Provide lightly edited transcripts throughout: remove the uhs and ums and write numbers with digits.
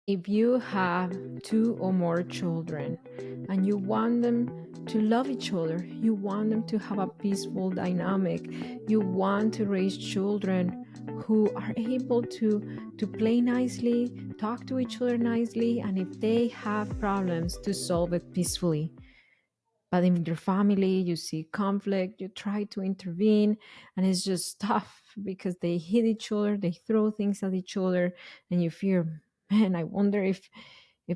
If you have two or more children and you want them to love each other, you want them to have a peaceful dynamic, you want to raise children who are able to play nicely, talk to each other nicely, and if they have problems, to solve it peacefully. But in your family, you see conflict, you try to intervene, and it's just tough because they hit each other, they throw things at each other, and you fear, man, I wonder if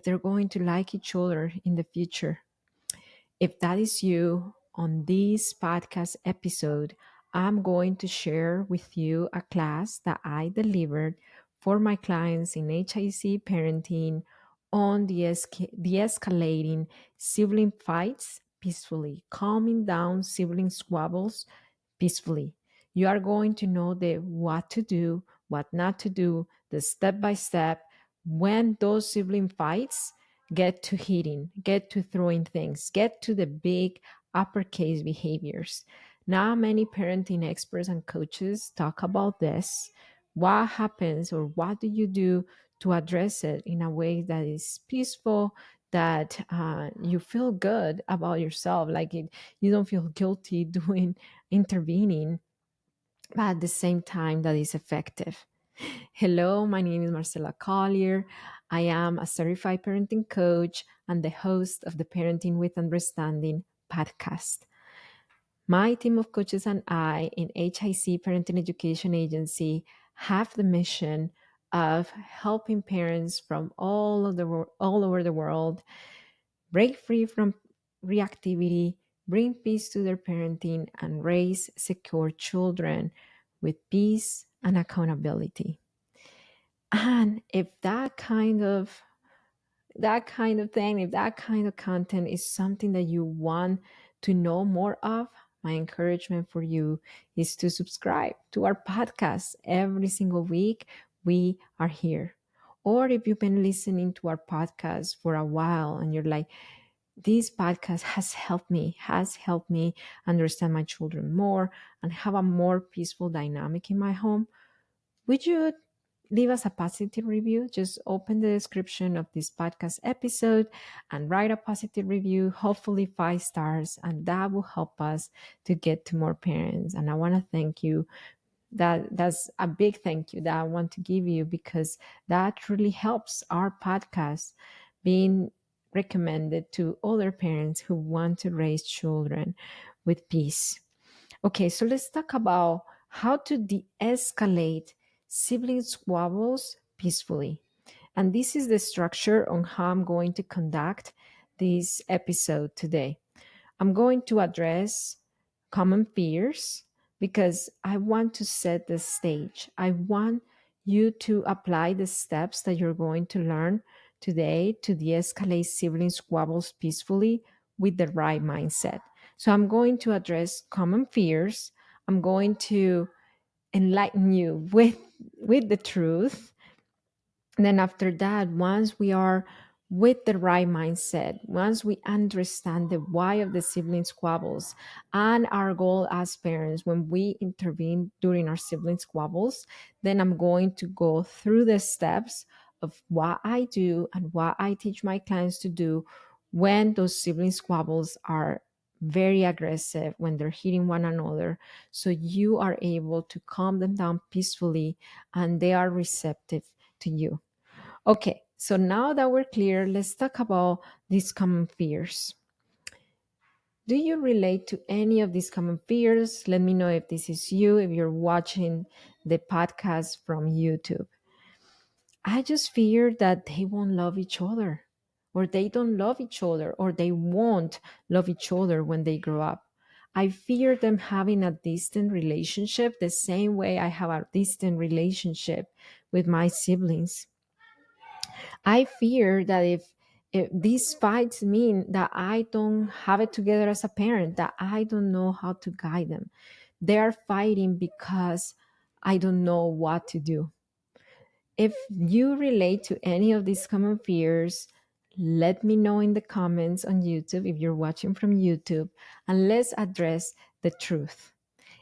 they're going to like each other in the future. If that is you, on this podcast episode, I'm going to share with you a class that I delivered for my clients in HIC parenting on de escalating sibling fights peacefully, calming down sibling squabbles peacefully. You are going to know the what to do, what not to do, the step by step when those sibling fights get to hitting, get to throwing things, get to the big uppercase behaviors. Now, many parenting experts and coaches talk about this. What happens or what do you do to address it in a way that is peaceful, that you feel good about yourself, like you don't feel guilty doing intervening, but at the same time that is effective. Hello, my name is Marcela Collier. I am a certified parenting coach and the host of the Parenting with Understanding podcast. My team of coaches and I in HIC Parenting Education Agency have the mission of helping parents from all over the world break free from reactivity, bring peace to their parenting, and raise secure children with peace and accountability. And if that kind of thing, if that kind of content is something that you want to know more of, my encouragement for you is to subscribe to our podcast every single week. We are here. Or if you've been listening to our podcast for a while and you're like, this podcast has helped me understand my children more and have a more peaceful dynamic in my home, would you leave us a positive review? Just open the description of this podcast episode and write a positive review, hopefully 5 stars, and that will help us to get to more parents. And I want to thank you. That's a big thank you that I want to give you, because that really helps our podcast being recommended to other parents who want to raise children with peace. Okay, so let's talk about how to de escalate sibling squabbles peacefully. And this is the structure on how I'm going to conduct this episode today. I'm going to address common fears because I want to set the stage. I want you to apply the steps that you're going to learn today to de escalate sibling squabbles peacefully with the right mindset. So I'm going to address common fears. I'm going to enlighten you with the truth. And then after that, once we are with the right mindset, once we understand the why of the sibling squabbles and our goal as parents when we intervene during our sibling squabbles, then I'm going to go through the steps of what I do and what I teach my clients to do when those sibling squabbles are very aggressive, when they're hitting one another. So you are able to calm them down peacefully and they are receptive to you. Okay, so now that we're clear, let's talk about these common fears. Do you relate to any of these common fears? Let me know if this is you, if you're watching the podcast from YouTube. I just fear that they won't love each other, or they don't love each other, or they won't love each other when they grow up. I fear them having a distant relationship the same way I have a distant relationship with my siblings. I fear that if these fights mean that I don't have it together as a parent, that I don't know how to guide them. They are fighting because I don't know what to do. If you relate to any of these common fears, let me know in the comments on YouTube if you're watching from YouTube, and let's address the truth.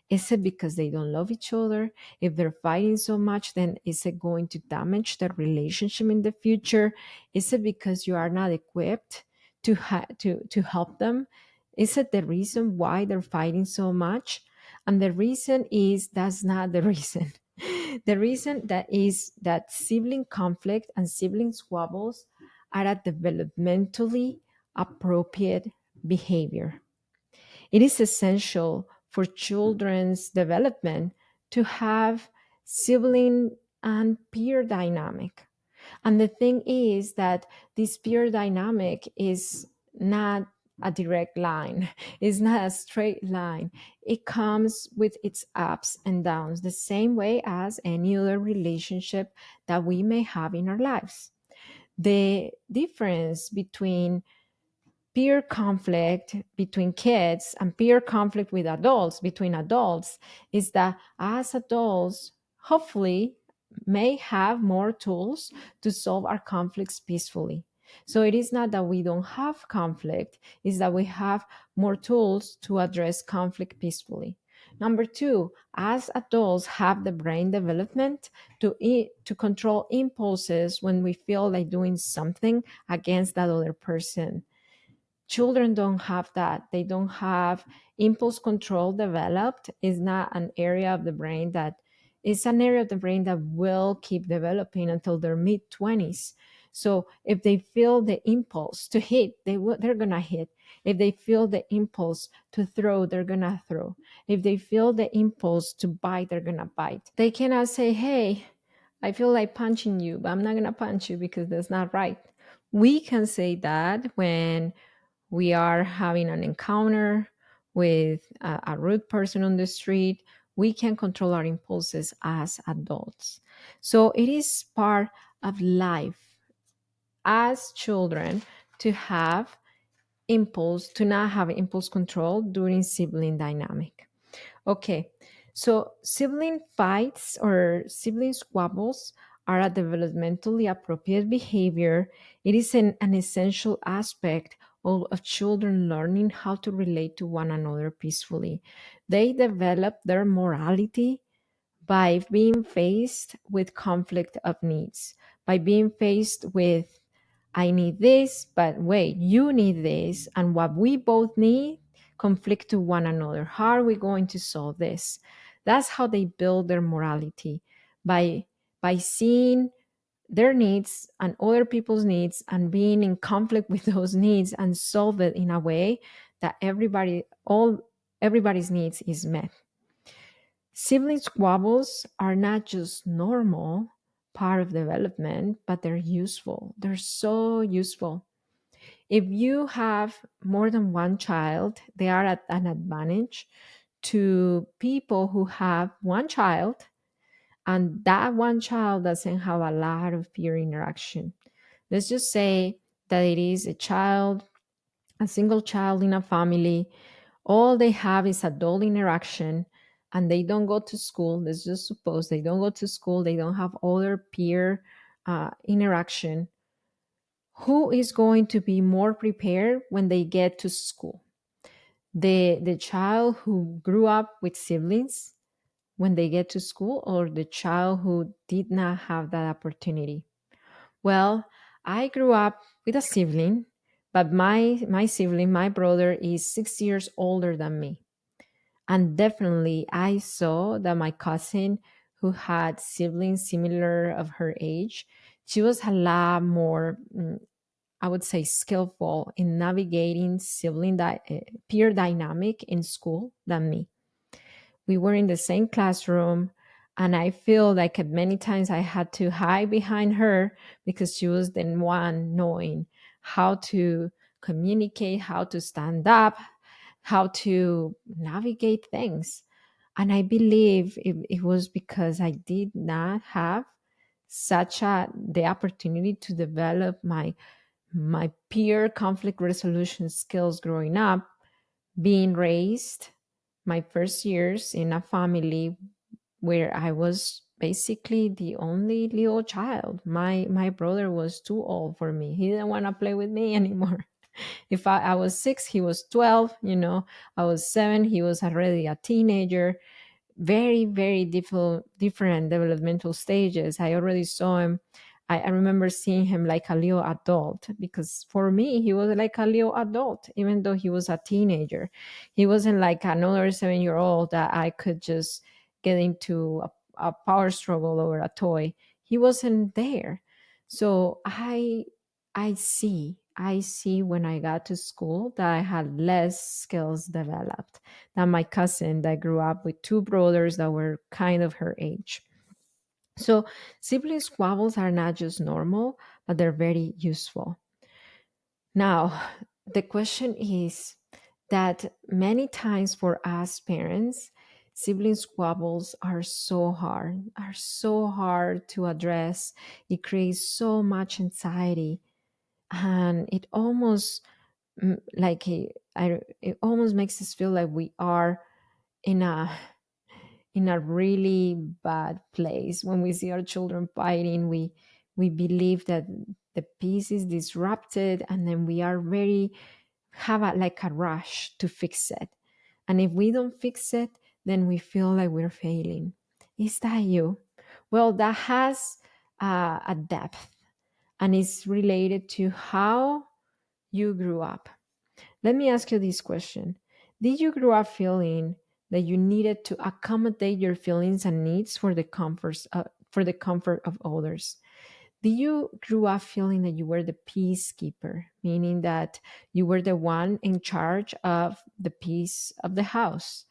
Is it because they don't love each other? If they're fighting so much, then is it going to damage the relationship in the future? Is it because you are not equipped to help them? Is it the reason why they're fighting so much? And the reason is that's not the reason. The reason that is that sibling conflict and sibling squabbles are a developmentally appropriate behavior. It is essential for children's development to have sibling and peer dynamic. And the thing is that this peer dynamic is not a direct line, it's not a straight line. It comes with its ups and downs, the same way as any other relationship that we may have in our lives. The difference between peer conflict between kids and peer conflict with adults between adults is that as adults hopefully may have more tools to solve our conflicts peacefully. So it is not that we don't have conflict, it's that we have more tools to address conflict peacefully. Number two, as adults have the brain development to control impulses when we feel like doing something against that other person. Children don't have that. They don't have impulse control developed. It's not an area of the brain that is an area of the brain that will keep developing until their mid 20s. So if they feel the impulse to hit, they're gonna hit. If they feel the impulse to throw, they're gonna throw. If they feel the impulse to bite, they're gonna bite. They cannot say, "Hey, I feel like punching you, but I'm not gonna punch you because that's not right." We can say that when we are having an encounter with a rude person on the street. We can control our impulses as adults. So it is part of life as children to have to not have impulse control during sibling dynamic. Okay, so sibling fights or sibling squabbles are a developmentally appropriate behavior. It is an essential aspect of children learning how to relate to one another peacefully. They develop their morality by being faced with conflict of needs, by being faced with, I need this, but wait, you need this, and what we both need conflict to one another. How are we going to solve this? That's how they build their morality by seeing their needs and other people's needs and being in conflict with those needs and solve it in a way that everybody's needs is met. Sibling squabbles are not just normal part of development, but they're useful. They're so useful. If you have more than one child, they are at an advantage to people who have one child and that one child doesn't have a lot of peer interaction. Let's just say that it is a single child in a family. All they have is adult interaction and they don't go to school. Let's just suppose they don't go to school, they don't have other peer interaction. Who is going to be more prepared when they get to school? The child who grew up with siblings when they get to school, or the child who did not have that opportunity? Well, I grew up with a sibling, but my sibling, my brother, is 6 years older than me. And definitely I saw that my cousin who had siblings similar of her age, she was a lot more, I would say, skillful in navigating peer dynamic in school than me. We were in the same classroom, and I feel like at many times I had to hide behind her because she was the one knowing how to communicate, how to stand up, how to navigate things. And I believe it was because I did not have the opportunity to develop my peer conflict resolution skills growing up, being raised my first years in a family where I was basically the only little child. My brother was too old for me. He didn't want to play with me anymore. If I was 6, he was 12, I was 7, he was already a teenager. Very, very different developmental stages. I already saw him. I remember seeing him like a little adult, because for me he was like a little adult, even though he was a teenager. He wasn't like another 7-year old that I could just get into a power struggle over a toy. He wasn't there. So I see when I got to school that I had less skills developed than my cousin that grew up with two brothers that were kind of her age. So sibling squabbles are not just normal, but they're very useful. Now, the question is that many times for us parents, sibling squabbles are so hard to address. It creates so much anxiety, and it almost it almost makes us feel like we are in a really bad place. When we see our children fighting, we believe that the peace is disrupted, and then we are very have like a rush to fix it. And if we don't fix it, then we feel like we're failing. Is that you? Well, that has a depth, and it's related to how you grew up. Let me ask you this question. Did you grow up feeling that you needed to accommodate your feelings and needs for the comfort of others? Did you grow up feeling that you were the peacekeeper, meaning that you were the one in charge of the peace of the house?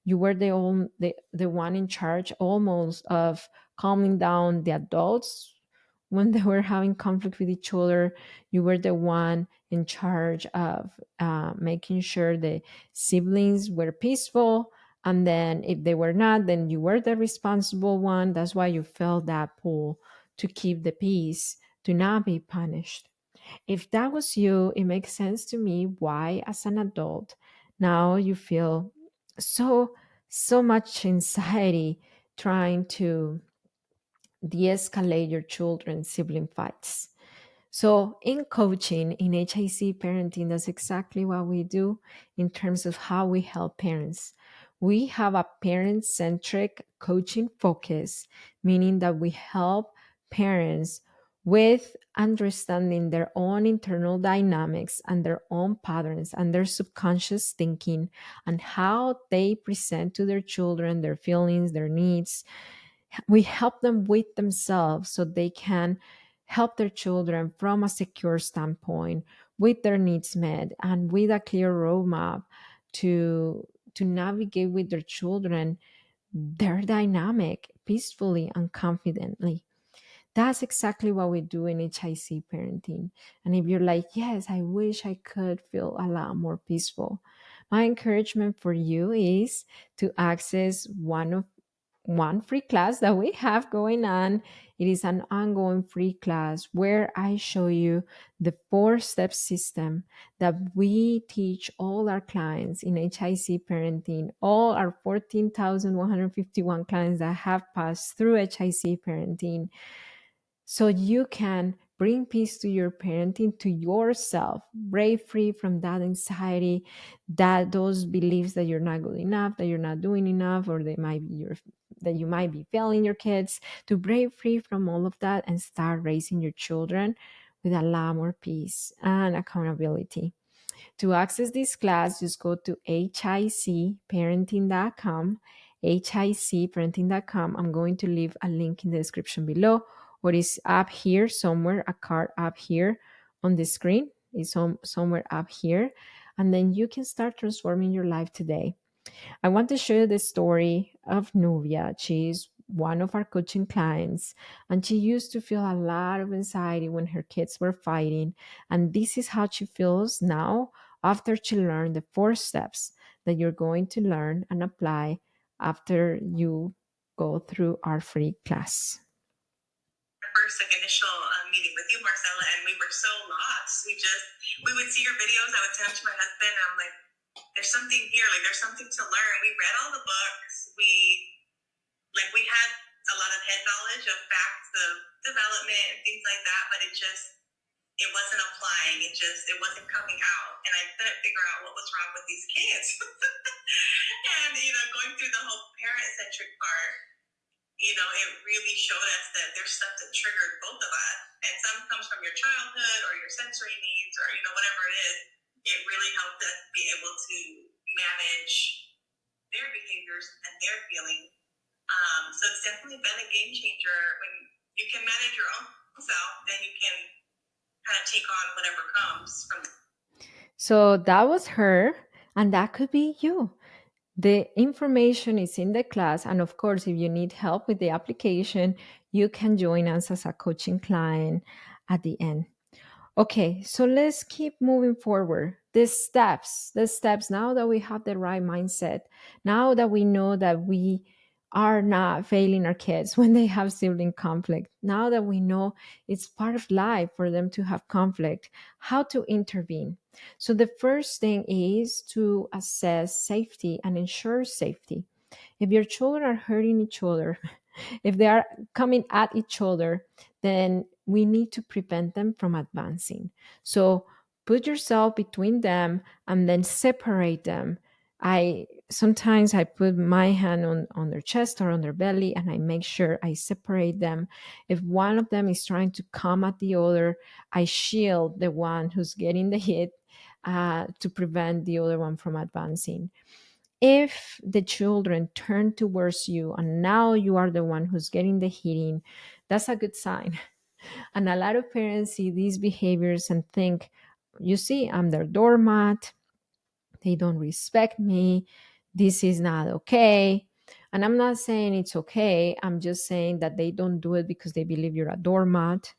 You were the one in charge almost of calming down the adults when they were having conflict with each other. You were the one in charge of making sure the siblings were peaceful. And then if they were not, then you were the responsible one. That's why you felt that pull to keep the peace, to not be punished. If that was you, it makes sense to me why, as an adult, now you feel so, so much anxiety trying to de escalate your children's sibling fights. So, in coaching, in HIC parenting, that's exactly what we do in terms of how we help parents. We have a parent centric coaching focus, meaning that we help parents with understanding their own internal dynamics and their own patterns and their subconscious thinking, and how they present to their children their feelings, their needs. We help them with themselves so they can help their children from a secure standpoint, with their needs met, and with a clear roadmap to navigate with their children their dynamic peacefully and confidently. That's exactly what we do in HIC parenting. And if you're like, yes, I wish I could feel a lot more peaceful, my encouragement for you is to access one free class that we have going on. It is an ongoing free class where I show you the 4-step system that we teach all our clients in HIC parenting, all our 14,151 clients that have passed through HIC parenting, so you can bring peace to your parenting, to yourself, break free from that anxiety, that those beliefs that you're not good enough, that you're not doing enough, or that you might be failing your kids, to break free from all of that and start raising your children with a lot more peace and accountability. To access this class, just go to hicparenting.com, hicparenting.com. I'm going to leave a link in the description below, or it's up here somewhere, a card up here on the screen. It's somewhere up here. And then you can start transforming your life today. I want to share the story of Nubia. She's one of our coaching clients, and she used to feel a lot of anxiety when her kids were fighting. And this is how she feels now after she learned the 4 steps that you're going to learn and apply after you go through our free class. First initial meeting with you, Marcela, and we were so lost. We would see your videos. I would send them to my husband. And I'm like, there's something here. Like, there's something to learn. We read all the books. We had a lot of head knowledge of facts of development and things like that, but it just it wasn't applying. It wasn't coming out, and I couldn't figure out what was wrong with these kids. And going through the whole parent centric part, it really showed us that there's stuff that triggered both of us, and some comes from your childhood or your sensory needs or whatever it is. It really helped us be able to manage their behaviors and their feelings. So it's definitely been a game changer. When you can manage your own self, then you can kind of take on whatever comes from. So that was her, and that could be you. The information is in the class. And of course, if you need help with the application, you can join us as a coaching client at the end. Okay, so let's keep moving forward. The steps, now that we have the right mindset, now that we know that we are not failing our kids when they have sibling conflict, now that we know it's part of life for them to have conflict, how to intervene. So the first thing is to assess safety and ensure safety. If your children are hurting each other, if they are coming at each other, then we need to prevent them from advancing. So put yourself between them and then separate them. I put my hand on their chest or on their belly, and I make sure I separate them. If one of them is trying to come at the other, I shield the one who's getting the hit, to prevent the other one from advancing. If the children turn towards you and now you are the one who's getting the hitting, that's a good sign. And a lot of parents see these behaviors and think, you see, I'm their doormat, they don't respect me, this is not okay. And I'm not saying it's okay. I'm just saying that they don't do it because they believe you're a doormat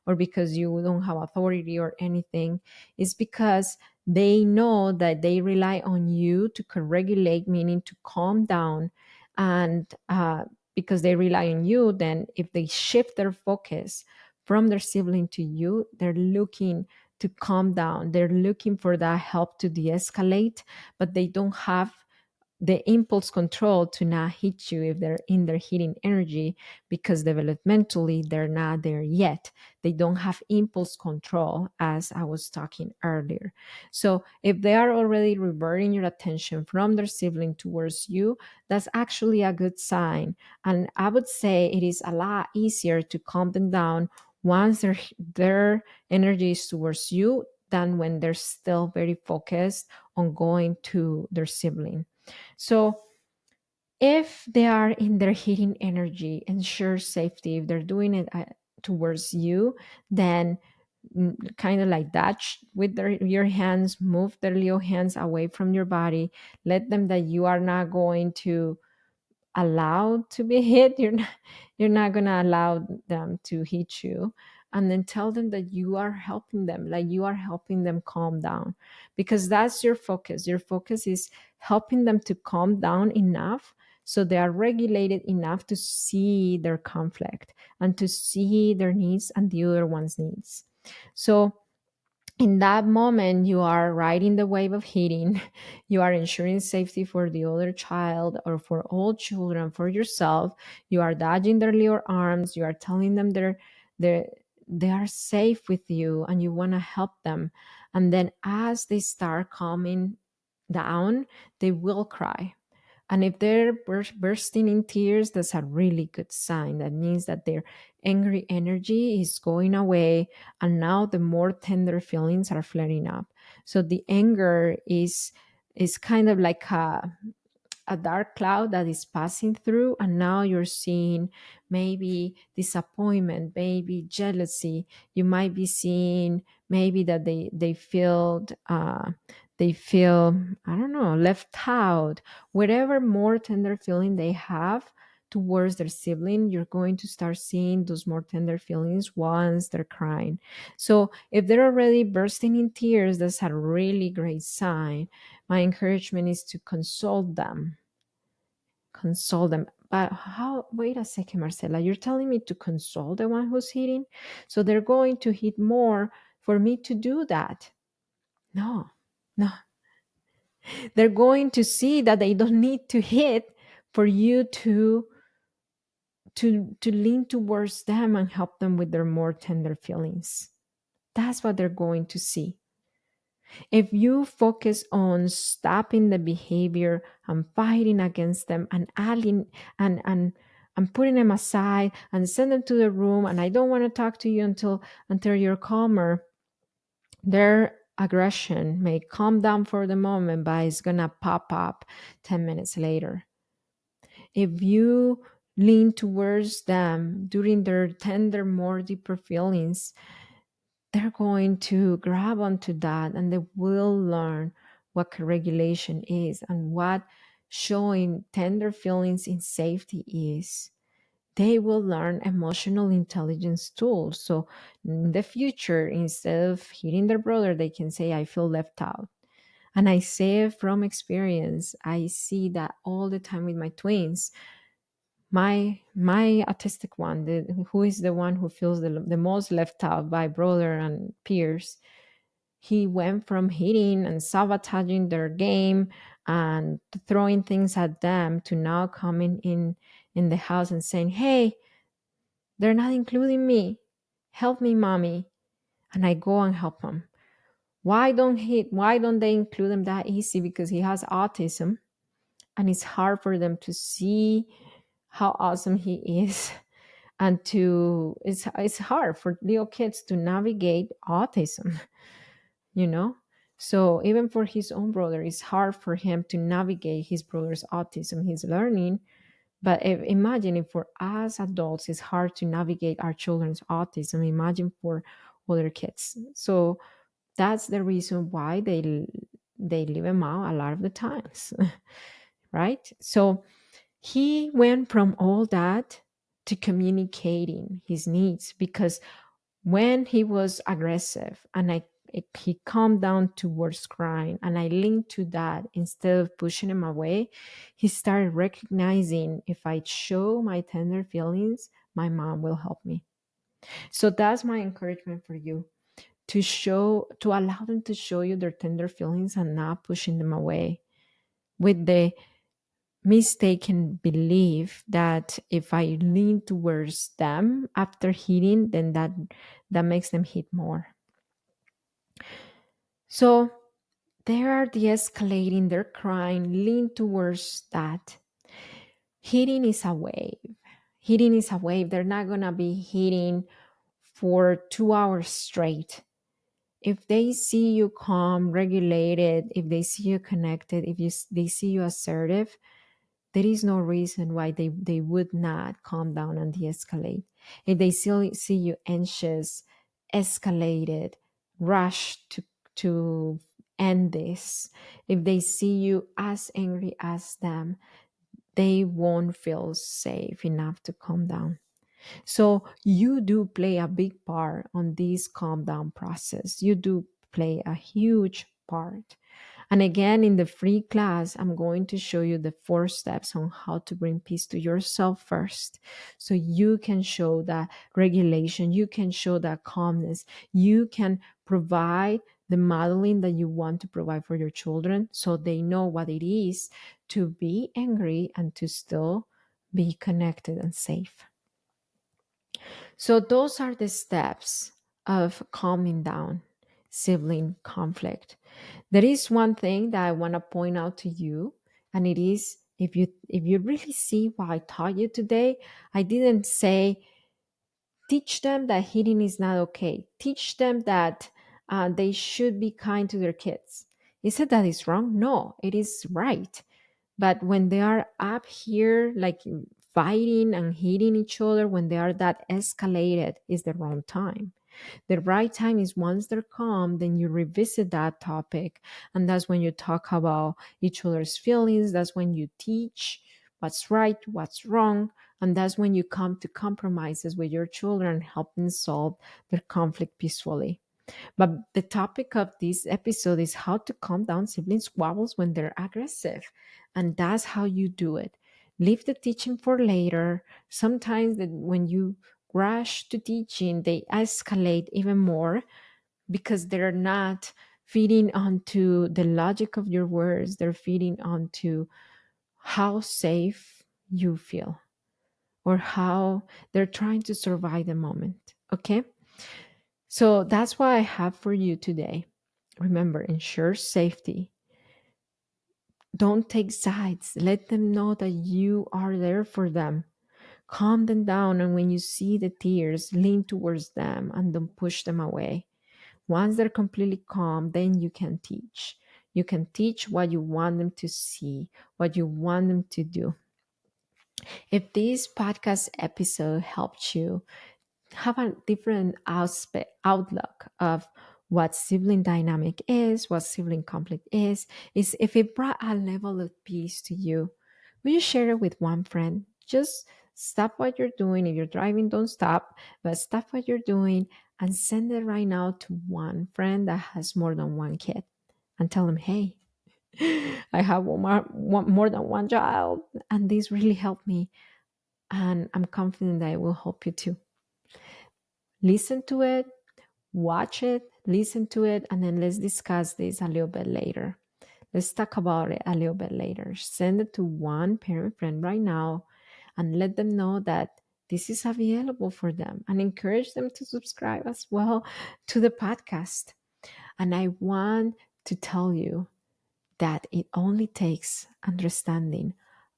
or because you don't have authority or anything. It's because they know that they rely on you to regulate, meaning to calm down. And because they rely on you, then if they shift their focus from their sibling to you, they're looking to calm down. They're looking for that help to de escalate, but they don't have the impulse control to not hit you if they're in their hitting energy, because developmentally they're not there yet. They don't have impulse control, as I was talking earlier. So if they are already reverting your attention from their sibling towards you, that's actually a good sign. And I would say it is a lot easier to calm them down once their energy is towards you than when they're still very focused on going to their sibling. So if they are in their heating energy, ensure safety. If they're doing it towards you, then kind of like that with your hands, move their little hands away from your body. Let them that you are not going to allowed to be hit. You're not going to allow them to hit you. And then tell them that you are helping them, like you are helping them calm down, because that's your focus is helping them to calm down enough so they are regulated enough to see their conflict and to see their needs and the other one's needs. So in that moment, you are riding the wave of hitting. You are ensuring safety for the other child or for all children, for yourself. You are dodging their little arms. You are telling them they're they are safe with you and you want to help them. And then as they start calming down, they will cry. And if they're bursting in tears, that's a really good sign. That means that their angry energy is going away. And now the more tender feelings are flaring up. So the anger is kind of like a dark cloud that is passing through, and now you're seeing maybe disappointment, maybe jealousy. You might be seeing maybe that they feel, I don't know, left out. Whatever more tender feeling they have towards their sibling, you're going to start seeing those more tender feelings once they're crying. So if they're already bursting in tears, that's a really great sign. My encouragement is to console them. But how, wait a second, Marcela, you're telling me to console the one who's hitting, so they're going to hit more for me to do that? No, no. They're going to see that they don't need to hit for you to lean towards them and help them with their more tender feelings. That's what they're going to see. If you focus on stopping the behavior and fighting against them and adding and putting them aside and send them to the room, and I don't want to talk to you until you're calmer, their aggression may calm down for the moment, but it's gonna pop up 10 minutes later. If you lean towards them during their tender, more deeper feelings, they're going to grab onto that and they will learn what co-regulation is and what showing tender feelings in safety is. They will learn emotional intelligence tools. So in the future, instead of hitting their brother, they can say, I feel left out. And I say it from experience. I see that all the time with my twins. My autistic one, who is the one who feels the most left out by brother and peers, he went from hitting and sabotaging their game and throwing things at them to now coming in the house and saying, hey, they're not including me, help me, mommy. And I go and help him. Why don't they include him that easy? Because he has autism and it's hard for them to see how awesome he is. And it's hard for little kids to navigate autism, you know. So even for his own brother, it's hard for him to navigate his brother's autism. He's learning, but imagine if for us adults it's hard to navigate our children's autism, imagine for other kids. So that's the reason why they leave him out a lot of the times. Right? So he went from all that to communicating his needs, because when he was aggressive and he calmed down towards crying and I linked to that instead of pushing him away, he started recognizing, if I show my tender feelings, my mom will help me. So that's my encouragement for you, to allow them to show you their tender feelings and not pushing them away with the mistaken belief that if I lean towards them after hitting, then that makes them hit more. So they are de-escalating, they're crying, lean towards that. Hitting is a wave. Hitting is a wave. They're not gonna be hitting for 2 hours straight. If they see you calm, regulated, if they see you connected, if they see you assertive, there is no reason why they would not calm down and de-escalate. If they see you anxious, escalated, rush to end this, if they see you as angry as them, they won't feel safe enough to calm down. So you do play a big part on this calm down process. You do play a huge part. And again, in the free class, I'm going to show you the 4 steps on how to bring peace to yourself first. So you can show that regulation, you can show that calmness, you can provide the modeling that you want to provide for your children so they know what it is to be angry and to still be connected and safe. So, those are the steps of calming down sibling conflict. There is one thing that I want to point out to you, and it is, if you really see what I taught you today, I didn't say teach them that hitting is not okay. Teach them that they should be kind to their kids. Is it that is wrong? No, it is right. But when they are up here, like fighting and hitting each other, when they are that escalated, is the wrong time. The right time is once they're calm, then you revisit that topic. And that's when you talk about each other's feelings. That's when you teach what's right, what's wrong. And that's when you come to compromises with your children, help them solve their conflict peacefully. But the topic of this episode is how to calm down sibling squabbles when they're aggressive. And that's how you do it. Leave the teaching for later. Sometimes when you rush to teaching, they escalate even more because they're not feeding onto the logic of your words. They're feeding onto how safe you feel or how they're trying to survive the moment. Okay? So that's what I have for you today. Remember, ensure safety. Don't take sides. Let them know that you are there for them. Calm them down, and when you see the tears, lean towards them and don't push them away. Once they're completely calm, then you can teach. You can teach what you want them to see, what you want them to do. If this podcast episode helped you have a different outlook of what sibling dynamic is, what sibling conflict is if it brought a level of peace to you, will you share it with one friend? Just stop what you're doing. If you're driving, don't stop, but stop what you're doing and send it right now to one friend that has more than one kid and tell them, hey, I have more than one child, and this really helped me. And I'm confident that it will help you too. Listen to it, watch it, listen to it, and then let's discuss this a little bit later. Let's talk about it a little bit later. Send it to one parent friend right now and let them know that this is available for them and encourage them to subscribe as well to the podcast. And I want to tell you that it only takes understanding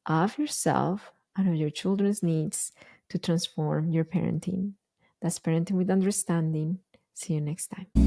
of yourself and of your children's needs to transform your parenting. That's Parenting with Understanding. See you next time.